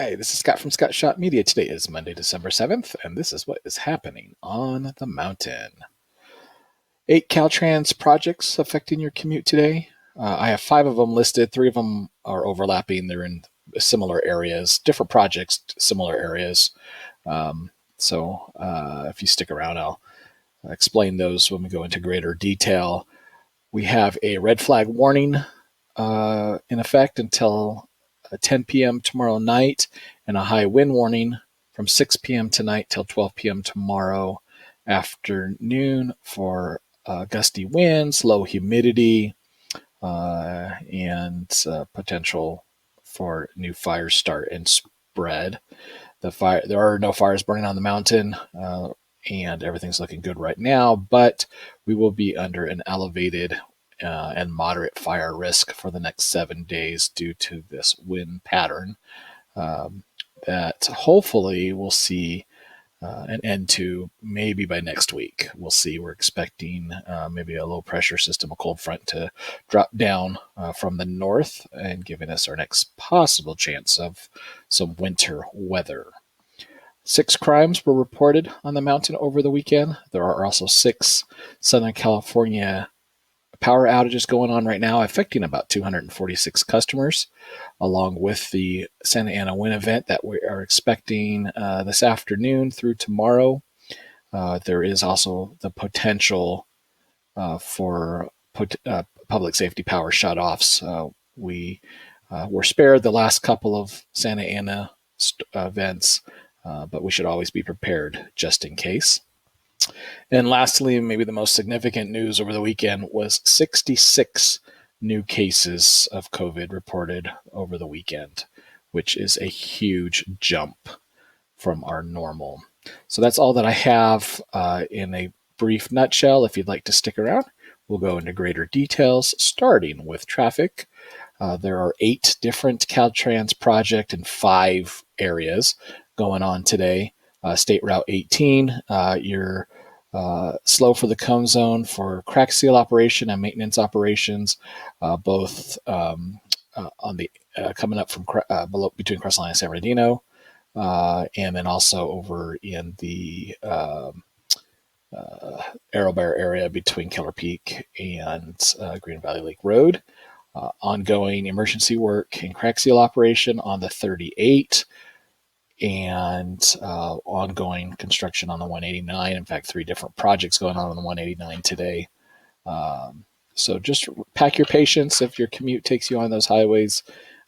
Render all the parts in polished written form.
Hi, this is Scott from Scott Shot Media. Today is Monday, December 7th, and this is what is happening on the mountain. 8 CalTrans projects affecting your commute today. I have 5 of them listed. 3 of them are overlapping. They're in similar areas, different projects, similar areas. If you stick around, I'll explain those when we go into greater detail. We have a red flag warning in effect until 10 p.m. tomorrow night, and a high wind warning from 6 p.m. tonight till 12 p.m. tomorrow afternoon for gusty winds, low humidity, and potential for new fire start and spread. There are no fires burning on the mountain, and everything's looking good right now, but we will be under an elevated and moderate fire risk for the next 7 days due to this wind pattern that hopefully we'll see an end to maybe by next week. We'll see. We're expecting maybe a low pressure system, a cold front to drop down from the north and giving us our next possible chance of some winter weather. 6 crimes were reported on the mountain over the weekend. There are also 6 Southern California power outages going on right now, affecting about 246 customers, along with the Santa Ana wind event that we are expecting this afternoon through tomorrow. There is also the potential for public safety power shutoffs. We were spared the last couple of Santa Ana events, but we should always be prepared just in case. And lastly, maybe the most significant news over the weekend was 66 new cases of COVID reported over the weekend, which is a huge jump from our normal. So that's all that I have in a brief nutshell. If you'd like to stick around, we'll go into greater details, starting with traffic. There are 8 different CalTrans projects in 5 areas going on today. State Route 18, you're slow for the cone zone for crack seal operation and maintenance operations, both on the coming up from below between Crestline and San Bernardino, and then also over in the Arrow Bear area between Keller Peak and Green Valley Lake Road. Ongoing emergency work and crack seal operation on the 38. And ongoing construction on the 189. In fact, 3 different projects going on the 189 today. So just pack your patience if your commute takes you on those highways,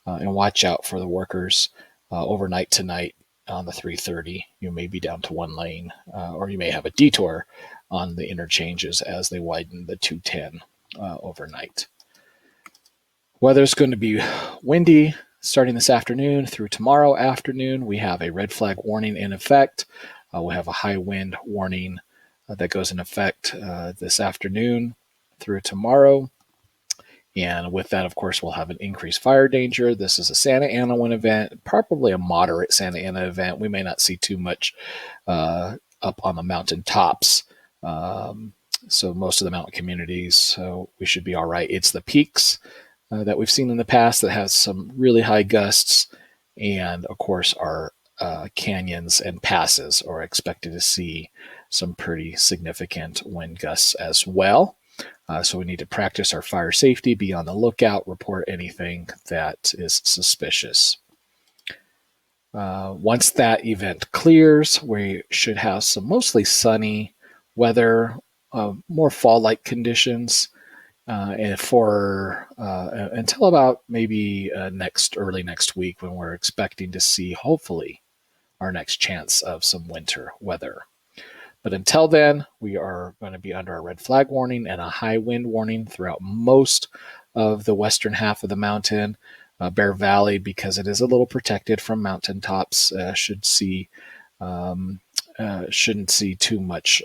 and watch out for the workers. Overnight tonight on the 330, you may be down to 1 lane, or you may have a detour on the interchanges as they widen the 210 overnight. Weather's going to be windy starting this afternoon through tomorrow afternoon. We have a red flag warning in effect. We'll have a high wind warning that goes in effect this afternoon through tomorrow. And with that, of course, we'll have an increased fire danger. This is a Santa Ana wind event, probably a moderate Santa Ana event. We may not see too much up on the mountain tops. So most of the mountain communities, so we should be all right. It's the peaks that we've seen in the past that has some really high gusts, and of course our canyons and passes are expected to see some pretty significant wind gusts as well. So we need to practice our fire safety, be on the lookout, report anything that is suspicious. Once that event clears, we should have some mostly sunny weather, more fall-like conditions, and for until about maybe early next week, when we're expecting to see hopefully our next chance of some winter weather. But until then, we are going to be under a red flag warning and a high wind warning throughout most of the western half of the mountain. Bear Valley, because it is a little protected from mountaintops, shouldn't see too much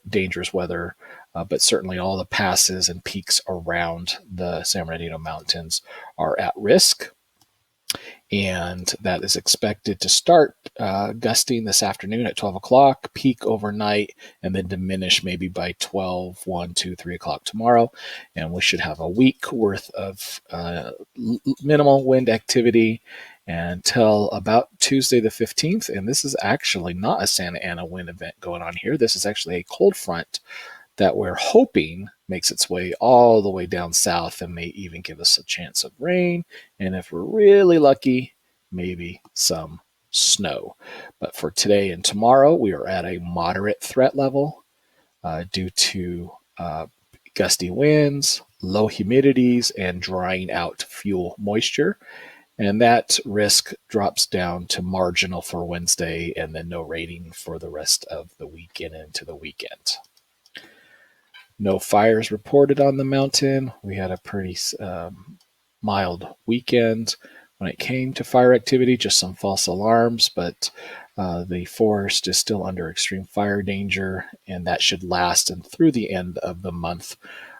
dangerous weather. But certainly all the passes and peaks around the San Bernardino Mountains are at risk. And that is expected to start gusting this afternoon at 12 o'clock, peak overnight, and then diminish maybe by 12, 1, 2, 3 o'clock tomorrow. And we should have a week worth of minimal wind activity until about Tuesday the 15th. And this is actually not a Santa Ana wind event going on here. This is actually a cold front that we're hoping makes its way all the way down south and may even give us a chance of rain. And if we're really lucky, maybe some snow. But for today and tomorrow, we are at a moderate threat level due to gusty winds, low humidities, and drying out fuel moisture. And that risk drops down to marginal for Wednesday and then no rating for the rest of the weekend into the weekend. No fires reported on the mountain. We had a pretty mild weekend when it came to fire activity, just some false alarms, but the forest is still under extreme fire danger, and that should last and through the end of the month.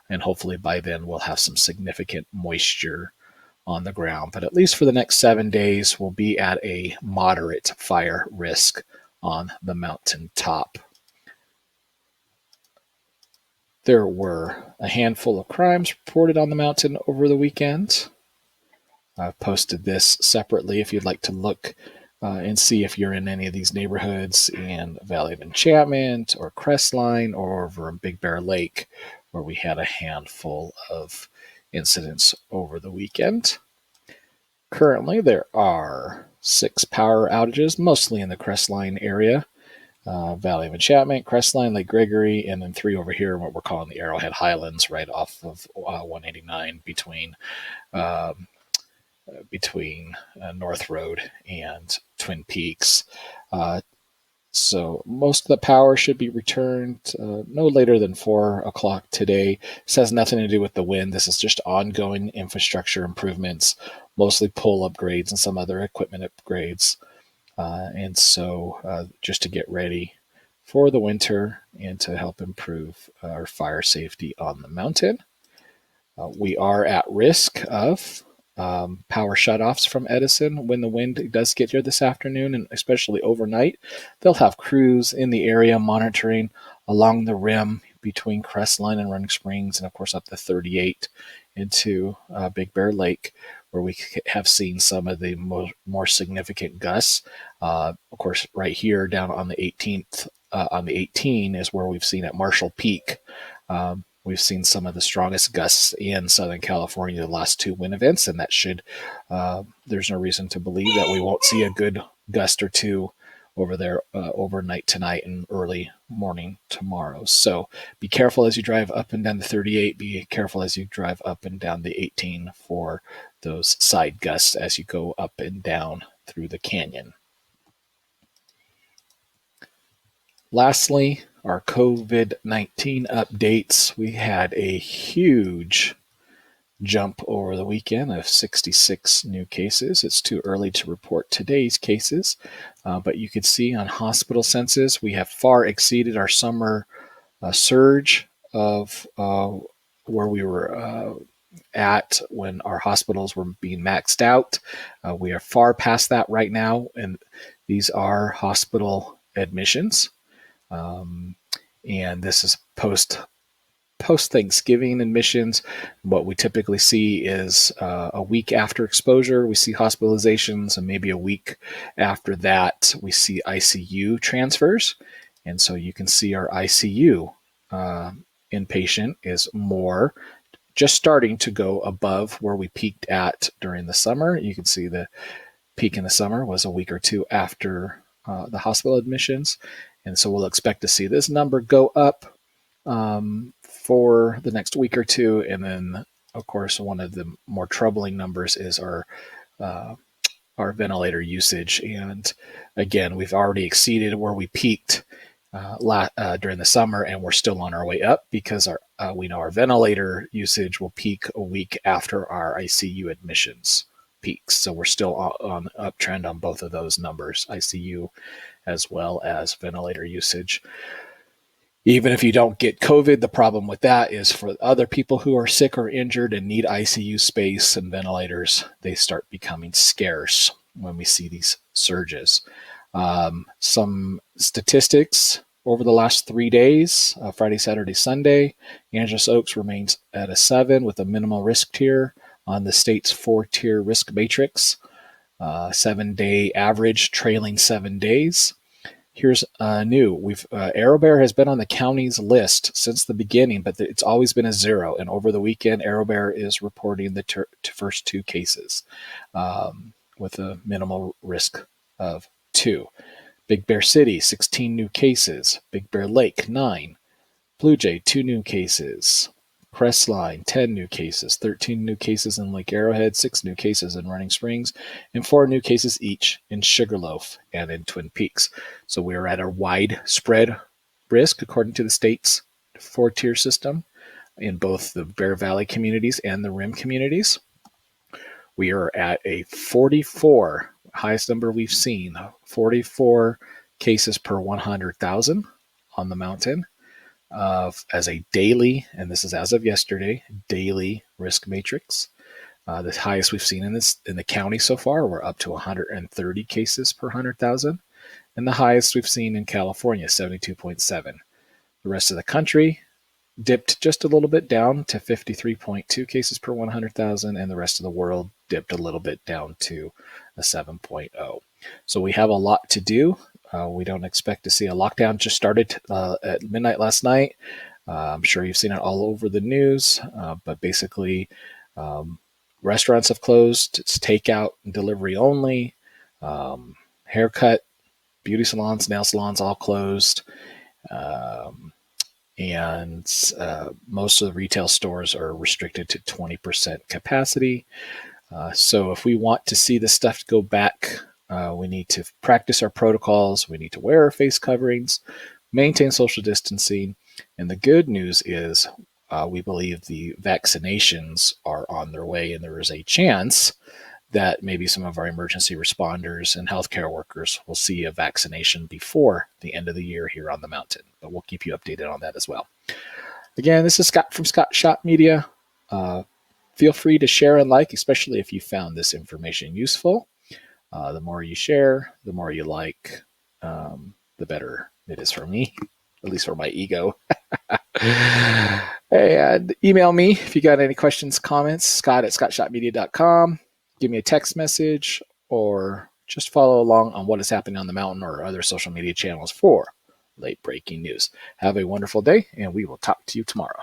And hopefully by then we'll have some significant moisture on the ground. But at least for the next 7 days, we'll be at a moderate fire risk on the mountain top. There were a handful of crimes reported on the mountain over the weekend. I've posted this separately if you'd like to look and see if you're in any of these neighborhoods in Valley of Enchantment or Crestline or over in Big Bear Lake, where we had a handful of incidents over the weekend. Currently, there are 6 power outages, mostly in the Crestline area. Valley of Enchantment, Crestline, Lake Gregory, and then 3 over here, what we're calling the Arrowhead Highlands, right off of 189 between North Road and Twin Peaks. So most of the power should be returned no later than 4 o'clock today. This has nothing to do with the wind. This is just ongoing infrastructure improvements, mostly pole upgrades and some other equipment upgrades. And so just to get ready for the winter and to help improve our fire safety on the mountain. We are at risk of power shutoffs from Edison when the wind does get here this afternoon, and especially overnight. They'll have crews in the area monitoring along the rim between Crestline and Running Springs, and of course up to 38 into Big Bear Lake, where we have seen some of the more significant gusts. Of course, right here down on the 18th, on the 18 is where we've seen at Marshall Peak. We've seen some of the strongest gusts in Southern California the last 2 wind events, and that should, there's no reason to believe that we won't see a good gust or 2 over there overnight tonight and early morning tomorrow. So be careful as you drive up and down the 38. Be careful as you drive up and down the 18 for those side gusts as you go up and down through the canyon. Lastly, our COVID-19 updates. We had a huge jump over the weekend of 66 new cases. It's too early to report today's cases, but you can see on hospital census, we have far exceeded our summer surge of where we were at when our hospitals were being maxed out. We are far past that right now, and these are hospital admissions. And this is post-Thanksgiving admissions. What we typically see is a week after exposure, we see hospitalizations, and maybe a week after that, we see ICU transfers. And so you can see our ICU inpatient is more just starting to go above where we peaked at during the summer. You can see the peak in the summer was a week or 2 after the hospital admissions. And so we'll expect to see this number go up for the next week or 2. And then, of course, one of the more troubling numbers is our ventilator usage. And again, we've already exceeded where we peaked during the summer, and we're still on our way up because we know our ventilator usage will peak a week after our ICU admissions peaks. So we're still on uptrend on both of those numbers, ICU as well as ventilator usage. Even if you don't get COVID, the problem with that is for other people who are sick or injured and need ICU space and ventilators, they start becoming scarce when we see these surges. Some statistics over the last 3 days, Friday, Saturday, Sunday, Angeles Oaks remains at a 7 with a minimal risk tier on the state's 4-tier risk matrix. 7-day average trailing 7 days. Here's new. AeroBear has been on the county's list since the beginning, but it's always been a 0. And over the weekend, AeroBear is reporting the first 2 cases with a minimal risk of 2. Big Bear City, 16 new cases. Big Bear Lake, 9. Blue Jay, 2 new cases. Crestline, 10 new cases. 13 new cases in Lake Arrowhead, 6 new cases in Running Springs, and 4 new cases each in Sugarloaf and in Twin Peaks. So we're at a widespread risk according to the state's 4-tier system in both the Bear Valley communities and the Rim communities. We are at a 44, highest number we've seen, 44 cases per 100,000 on the mountain as a daily, and this is as of yesterday, daily risk matrix. The highest we've seen in the county so far, we're up to 130 cases per 100,000, and the highest we've seen in California, 72.7. The rest of the country dipped just a little bit down to 53.2 cases per 100,000, and the rest of the world dipped a little bit down to a 7.0. So we have a lot to do. We don't expect to see a lockdown. Just started at midnight last night. I'm sure you've seen it all over the news, but basically restaurants have closed. It's takeout and delivery only. Haircut, beauty salons, nail salons all closed. And most of the retail stores are restricted to 20% capacity. So if we want to see this stuff go back, we need to practice our protocols. We need to wear our face coverings, maintain social distancing. And the good news is we believe the vaccinations are on their way, and there is a chance that maybe some of our emergency responders and healthcare workers will see a vaccination before the end of the year here on the mountain. But we'll keep you updated on that as well. Again, this is Scott from Scott Shot Media. Feel free to share and like, especially if you found this information useful. The more you share, the more you like, the better it is for me, at least for my ego. And email me if you got any questions, comments, scott@scottshotmedia.com. Give me a text message or just follow along on what is happening on the mountain or other social media channels for late breaking news. Have a wonderful day, and we will talk to you tomorrow.